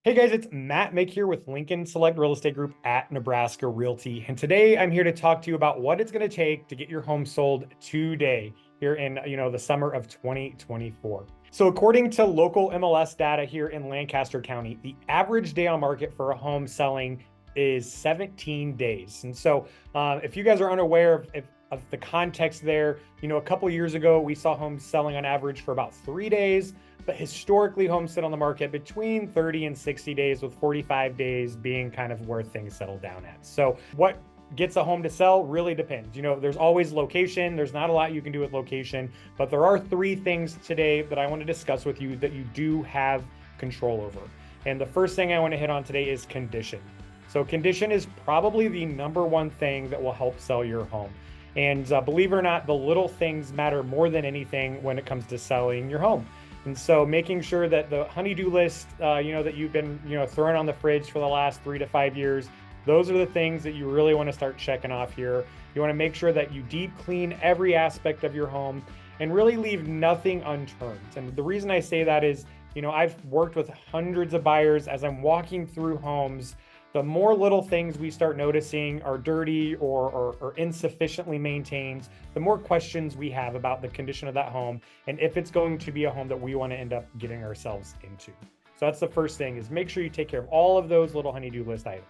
Hey guys, it's Mick here with Lincoln Select Real Estate Group at Nebraska Realty. And today I'm here to talk to you about what it's going to take to get your home sold today here in, the summer of 2024. So according to local MLS data here in Lancaster County, the average day on market for a home selling is 17 days. And so if you guys are unaware of the context there, a couple years ago, we saw homes selling on average for about 3 days. But historically, homes sit on the market between 30 and 60 days, with 45 days being kind of where things settle down at. So what gets a home to sell really depends. There's always location. There's not a lot you can do with location, but there are three things today that I want to discuss with you that you do have control over. And the first thing I want to hit on today is condition. So condition is probably the number one thing that will help sell your home. And believe it or not, the little things matter more than anything when it comes to selling your home. And so making sure that the honey-do list, that you've been, throwing on the fridge for the last 3 to 5 years, those are the things that you really want to start checking off here. You want to make sure that you deep clean every aspect of your home and really leave nothing unturned. And the reason I say that is, I've worked with hundreds of buyers. As I'm walking through homes, the more little things we start noticing are dirty or insufficiently maintained, the more questions we have about the condition of that home and if it's going to be a home that we want to end up getting ourselves into. So that's the first thing, is make sure you take care of all of those little honey-do list items.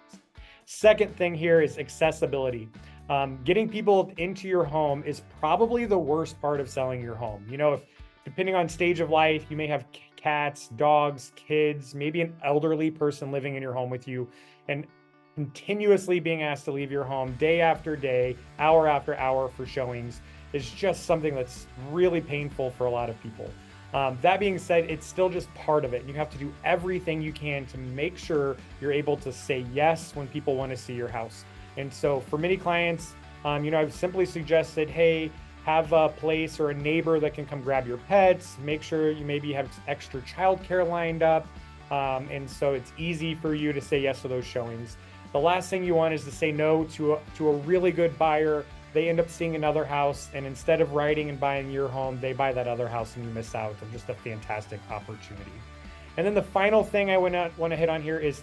Second thing here is accessibility. Getting people into your home is probably the worst part of selling your home. If depending on stage of life, you may have cats, dogs, kids, maybe an elderly person living in your home with you, and continuously being asked to leave your home day after day, hour after hour for showings is just something that's really painful for a lot of people. That being said, it's still just part of it. You have to do everything you can to make sure you're able to say yes when people want to see your house. And so for many clients, I've simply suggested, hey, have a place or a neighbor that can come grab your pets. Make sure you maybe have extra childcare lined up. And so it's easy for you to say yes to those showings. The last thing you want is to say no to a really good buyer. They end up seeing another house, and instead of writing and buying your home, they buy that other house and you miss out on just a fantastic opportunity. And then the final thing I want to hit on here is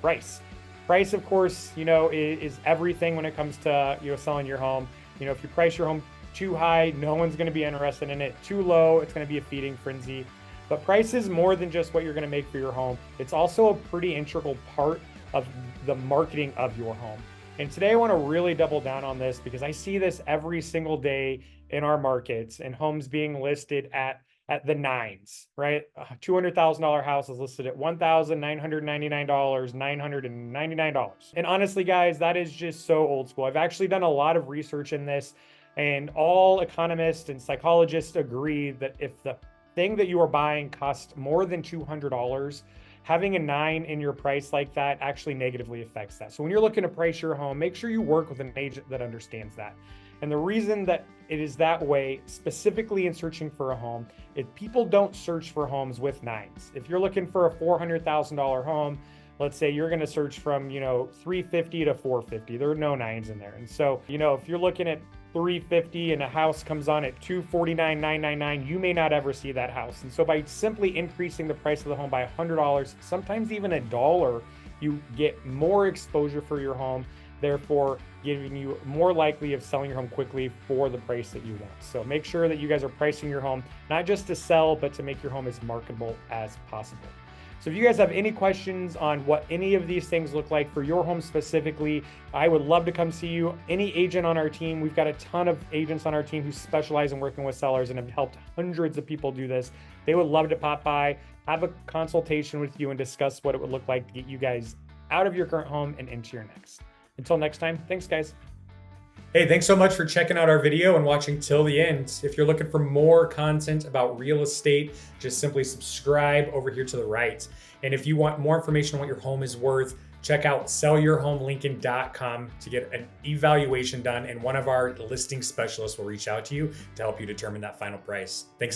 price. Price, of course, is everything when it comes to selling your home. If you price your home too high, no one's going to be interested in it. Too low, it's going to be a feeding frenzy. But price is more than just what you're going to make for your home. It's also a pretty integral part of the marketing of your home. And today I want to really double down on this because I see this every single day in our markets, and homes being listed at the nines, right? A $200,000 house is listed at $1,999, $999. And honestly, guys, that is just so old school. I've actually done a lot of research in this, and all economists and psychologists agree that if the thing that you are buying costs more than $200, having a 9 in your price like that actually negatively affects that. So when you're looking to price your home, make sure you work with an agent that understands that. And the reason that it is that way, specifically in searching for a home, is people don't search for homes with 9s. If you're looking for a $400,000 home, let's say you're going to search from, 350 to 450. There are no 9s in there. And so, if you're looking at 350 and a house comes on at 249,999, you may not ever see that house. And so by simply increasing the price of the home by $100, sometimes even $1, you get more exposure for your home, therefore giving you more likely of selling your home quickly for the price that you want. So make sure that you guys are pricing your home, not just to sell, but to make your home as marketable as possible. So if you guys have any questions on what any of these things look like for your home specifically, I would love to come see you. Any agent on our team, we've got a ton of agents on our team who specialize in working with sellers and have helped hundreds of people do this. They would love to pop by, have a consultation with you, and discuss what it would look like to get you guys out of your current home and into your next. Until next time, thanks guys. Hey, thanks so much for checking out our video and watching till the end. If you're looking for more content about real estate, just simply subscribe over here to the right. And if you want more information on what your home is worth, check out sellyourhomelincoln.com to get an evaluation done, and one of our listing specialists will reach out to you to help you determine that final price. Thanks.